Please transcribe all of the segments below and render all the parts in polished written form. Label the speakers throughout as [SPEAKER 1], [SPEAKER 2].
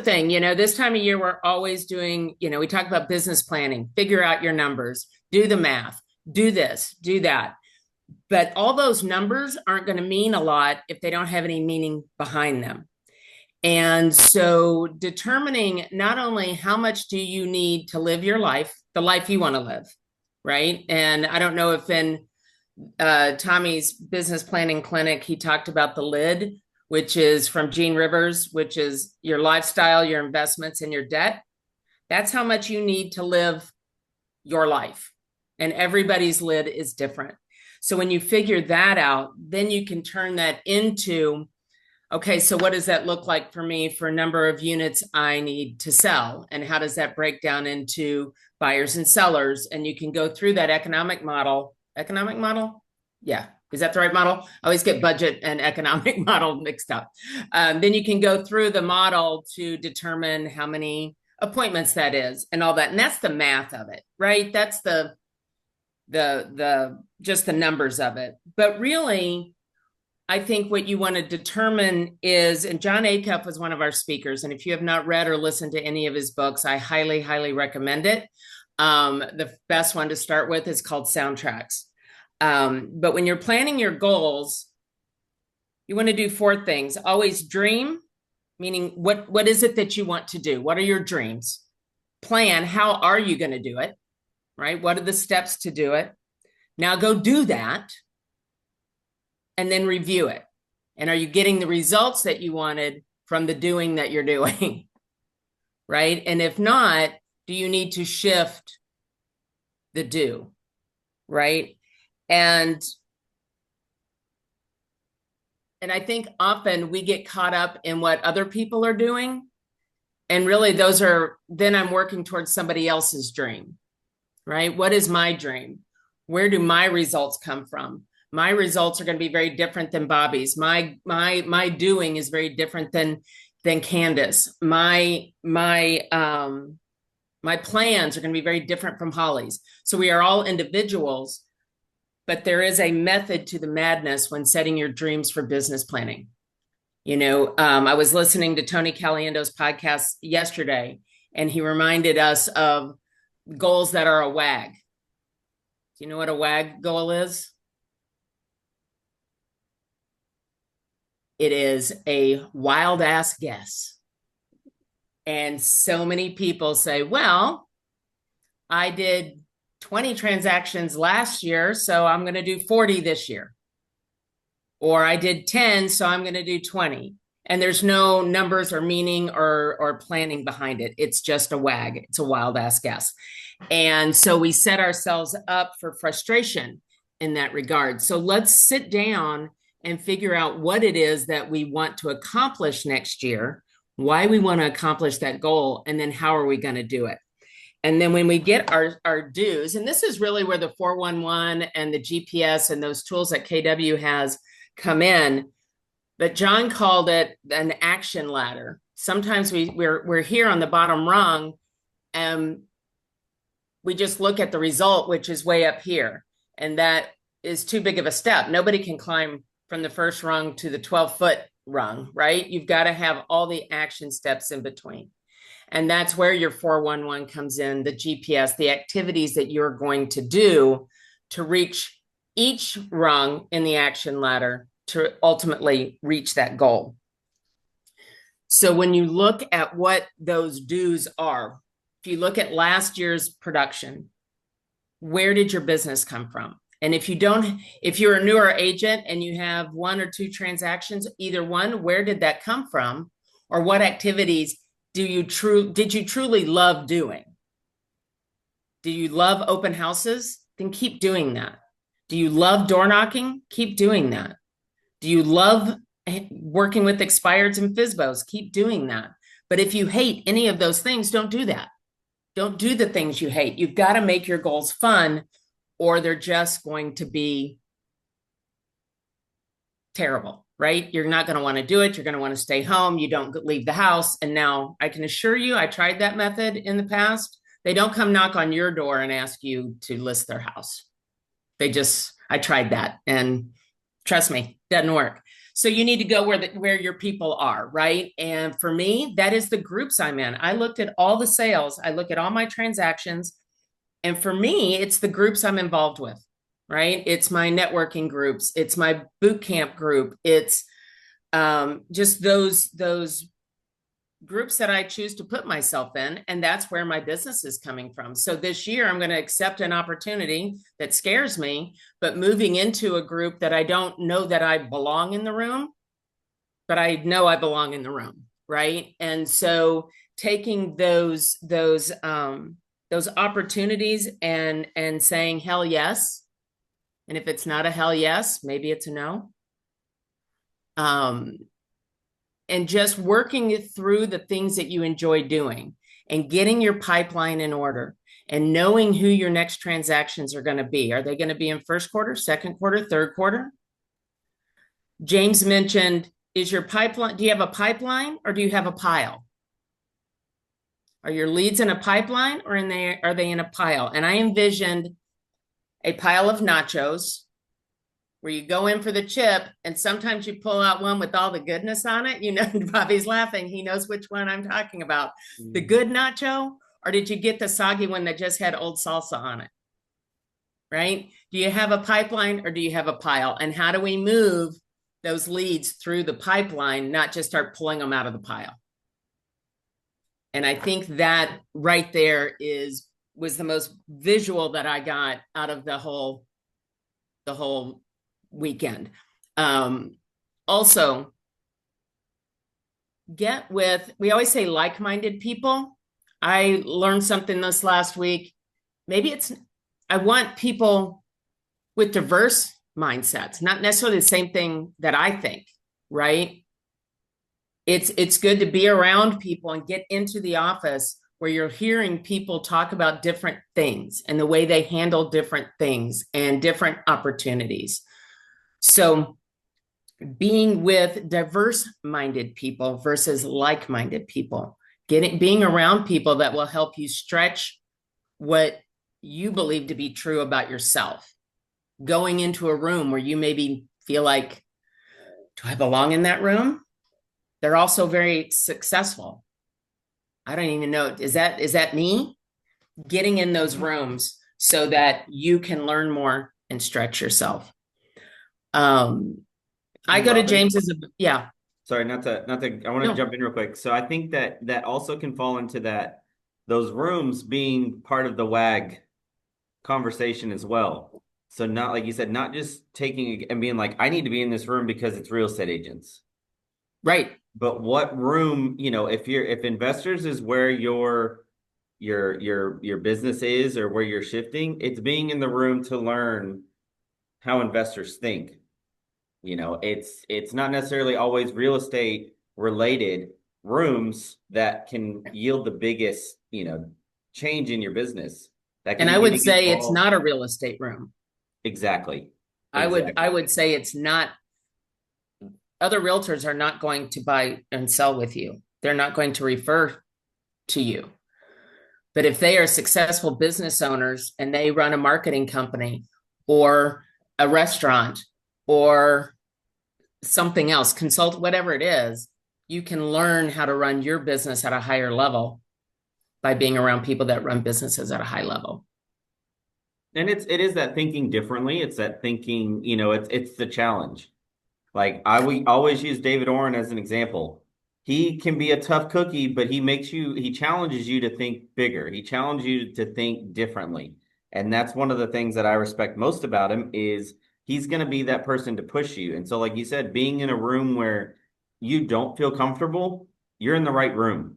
[SPEAKER 1] thing, this time of year, we're always doing, we talk about business planning, figure out your numbers, do the math, do this, do that. But all those numbers aren't going to mean a lot if they don't have any meaning behind them. And so determining not only how much do you need to live your life, the life you want to live, right? And I don't know if in Tommy's business planning clinic, he talked about the lid, which is from Gene Rivers, which is your lifestyle, your investments, and your debt. That's how much you need to live your life. And everybody's lid is different. So when you figure that out, then you can turn that into, okay, so what does that look like for me for a number of units I need to sell? And how does that break down into buyers and sellers? And you can go through that economic model. Economic model? Yeah. Is that the right model? I always get budget and economic model mixed up. Then you can go through the model to determine how many appointments that is and all that. And that's the math of it, right? That's the just the numbers of it. But really, I think what you want to determine is, and John Acuff was one of our speakers, and if you have not read or listened to any of his books, I highly, highly recommend it. The best one to start with is called Soundtracks. But when you're planning your goals, you want to do four things. Always dream, meaning what is it that you want to do? What are your dreams? Plan, how are you going to do it? Right? What are the steps to do it? Now go do that and then review it. And are you getting the results that you wanted from the doing that you're doing? Right? And if not, do you need to shift the do? Right? And I think often we get caught up in what other people are doing. And really then I'm working towards somebody else's dream, right? What is my dream? Where do my results come from? My results are going to be very different than Bobby's. My doing is very different than Candace. My plans are going to be very different from Holly's. So we are all individuals, but there is a method to the madness when setting your dreams for business planning. I was listening to Tony Caliendo's podcast yesterday, and he reminded us of goals that are a WAG. Do you know what a WAG goal is? It is a wild ass guess. And so many people say, well, I did 20 transactions last year, so I'm going to do 40 this year. Or I did 10, so I'm going to do 20. And there's no numbers or meaning or planning behind it. It's just a WAG. It's a wild ass guess. And so we set ourselves up for frustration in that regard. So let's sit down and figure out what it is that we want to accomplish next year, why we want to accomplish that goal, and then how are we going to do it. And then when we get our dues, and this is really where the 411 and the GPS and those tools that KW has come in, but John called it an action ladder. Sometimes we're here on the bottom rung and we just look at the result, which is way up here. And that is too big of a step. Nobody can climb from the first rung to the 12-foot rung, right? You've got to have all the action steps in between. And that's where your 411 comes in, the GPS, the activities that you're going to do to reach each rung in the action ladder to ultimately reach that goal. So when you look at what those dues are, if you look at last year's production, where did your business come from? And if you're a newer agent and you have one or two transactions, either one, where did that come from? Or what activities did you truly love doing? Do you love open houses? Then keep doing that. Do you love door knocking? Keep doing that. Do you love working with expireds and FSBOs? Keep doing that. But if you hate any of those things, don't do that. Don't do the things you hate. You've got to make your goals fun, or they're just going to be terrible, right? You're not going to want to do it. You're going to want to stay home. You don't leave the house. And now I can assure you, I tried that method in the past. They don't come knock on your door and ask you to list their house. I tried that, and trust me, doesn't work. So you need to go where your people are, right? And for me, that is the groups I'm in. I looked at all the sales, I look at all my transactions, and for me, it's the groups I'm involved with, right? It's my networking groups, it's my boot camp group, it's just those groups that I choose to put myself in, and that's where my business is coming from. So this year I'm going to accept an opportunity that scares me, but moving into a group that I don't know that I belong in the room, but I know I belong in the room, right? And so taking those opportunities and saying hell yes, and if it's not a hell yes, maybe it's a no. And just working through the things that you enjoy doing and getting your pipeline in order and knowing who your next transactions are going to be. Are they going to be in first quarter, second quarter, third quarter? James mentioned, is your pipeline, do you have a pipeline or do you have a pile? Are your leads in a pipeline or are they in a pile? And I envisioned a pile of nachos where you go in for the chip and sometimes you pull out one with all the goodness on it. You know, Bobby's laughing. He knows which one I'm talking about. The good nacho, or did you get the soggy one that just had old salsa on it? Right? Do you have a pipeline or do you have a pile? And how do we move those leads through the pipeline, not just start pulling them out of the pile? And I think that right there was the most visual that I got out of the whole weekend. Also, we always say like-minded people. I learned something this last week. I want people with diverse mindsets, not necessarily the same thing that I think, right? It's good to be around people and get into the office where you're hearing people talk about different things and the way they handle different things and different opportunities. So being with diverse-minded people versus like-minded people, being around people that will help you stretch what you believe to be true about yourself. Going into a room where you maybe feel like, do I belong in that room? They're also very successful. I don't even know, is that me? Getting in those rooms so that you can learn more and stretch yourself. I go to James's, yeah.
[SPEAKER 2] Sorry, not to, I want to jump in real quick. So I think that also can fall into those rooms being part of the WAG conversation as well. So not, like you said, not just taking and being like, I need to be in this room because it's real estate agents.
[SPEAKER 1] Right.
[SPEAKER 2] But what room, if investors is where your business is or where you're shifting, it's being in the room to learn how investors think. It's not necessarily always real estate related rooms that can yield the biggest, change in your business.
[SPEAKER 1] And I would say it's not a real estate room.
[SPEAKER 2] Exactly.
[SPEAKER 1] I would say it's not. Other realtors are not going to buy and sell with you. They're not going to refer to you. But if they are successful business owners and they run a marketing company or a restaurant or something else, consult, whatever it is, you can learn how to run your business at a higher level by being around people that run businesses at a high level.
[SPEAKER 2] And it is that thinking differently. It's that thinking, it's the challenge. Like we always use David Oren as an example. He can be a tough cookie, but he challenges you to think bigger. He challenges you to think differently. And that's one of the things that I respect most about him is he's going to be that person to push you. And so, like you said, being in a room where you don't feel comfortable, you're in the right room.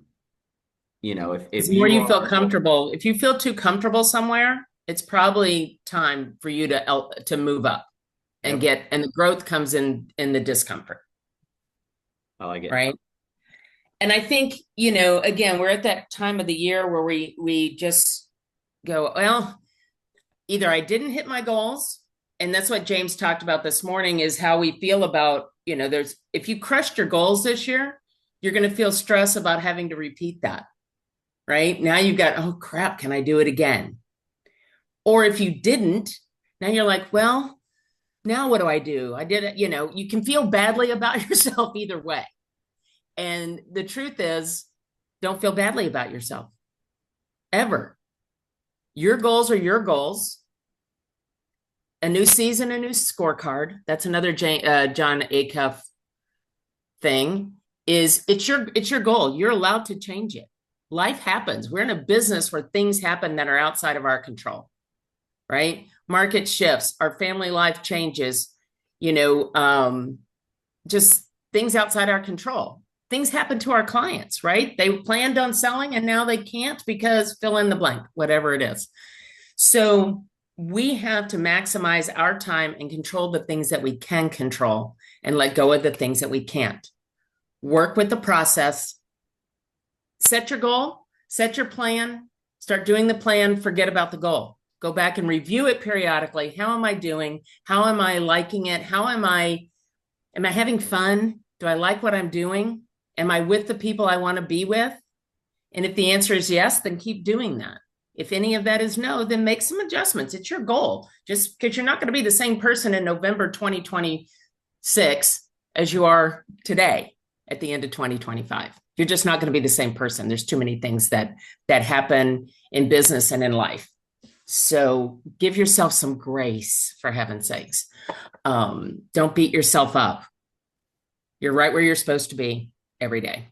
[SPEAKER 2] If
[SPEAKER 1] the more you feel comfortable, if you feel too comfortable somewhere, it's probably time for you to move up. And the growth comes in the discomfort.
[SPEAKER 2] I like it.
[SPEAKER 1] Right. And I think, again, we're at that time of the year where we just go, well, either I didn't hit my goals, and that's what James talked about this morning is how we feel about, if you crushed your goals this year, you're going to feel stress about having to repeat that. Right. Now you've got, oh crap, can I do it again? Or if you didn't, now you're like, well, Now what do I do? I did it, you can feel badly about yourself either way. And the truth is, don't feel badly about yourself ever. Your goals are your goals. A new season, a new scorecard. That's another John Acuff thing. Is it's your goal. You're allowed to change it. Life happens. We're in a business where things happen that are outside of our control, right? Market shifts, our family life changes, you know, just things outside our control. Things happen to our clients, right? They planned on selling and now they can't because fill in the blank, whatever it is. So we have to maximize our time and control the things that we can control and let go of the things that we can't. Work with the process, set your goal, set your plan, start doing the plan, forget about the goal. Go back and review it periodically. How am I doing? How am I liking it? Am I having fun? Do I like what I'm doing? Am I with the people I want to be with? And if the answer is yes, then keep doing that. If any of that is no, then make some adjustments. It's your goal. Just because you're not going to be the same person in November 2026 as you are today at the end of 2025. You're just not going to be the same person. There's too many things that happen in business and in life. So give yourself some grace, for heaven's sakes. Don't beat yourself up. You're right where you're supposed to be every day.